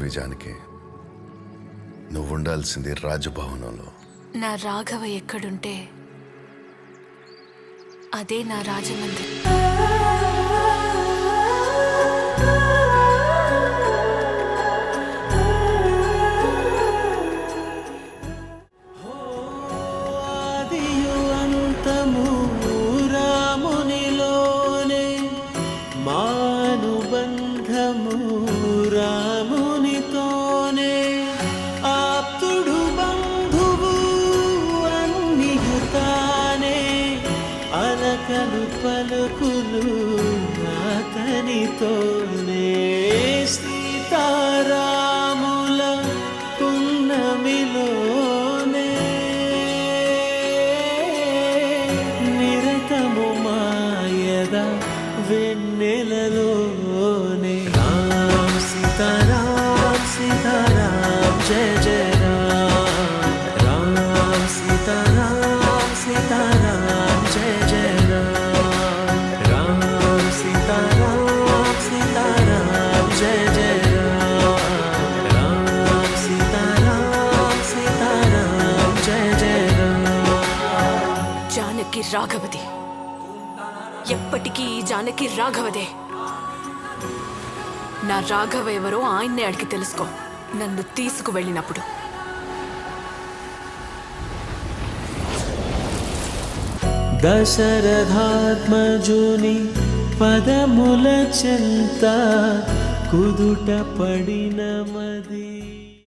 రాజవి జానకి, నువ్వు ఉండాల్సింది రాజభవనంలో. నా రాఘవ ఎక్కడుంటే అదే నా రాజమందిర్. రామునిలోనే మానుబంధము, రామునితోనే ఆప్తుడు బంధువు అన్నియుతానే, అలకలు పలుకులు అతనితోనే. సీతారాముల పున్నమిలోనే నిరతము మాయద వెన్నెలలోనే. రామ్ సీతారామ్ సీతారామ్ జయ జయ రామ్, రామ్ సీతారామ్ సీతారామ్ జయ జయ రామ్, రామ్ సీతారామ్ సీతారామ్ జయ జయ రామ్, రామ్ సీతారామ్ సీతారామ్ జయ జయ రామ్. జానకి రాఘవది, ఎప్పటికీ ఈ జానకి రాఘవదే. నా రాఘవ ఎవరో ఆయన్నే అడిగి తెలుసుకో నన్ను తీసుకువెళ్ళినప్పుడు. దశరథాత్మజుని పదముల చెంత కుదుట పడిన మది.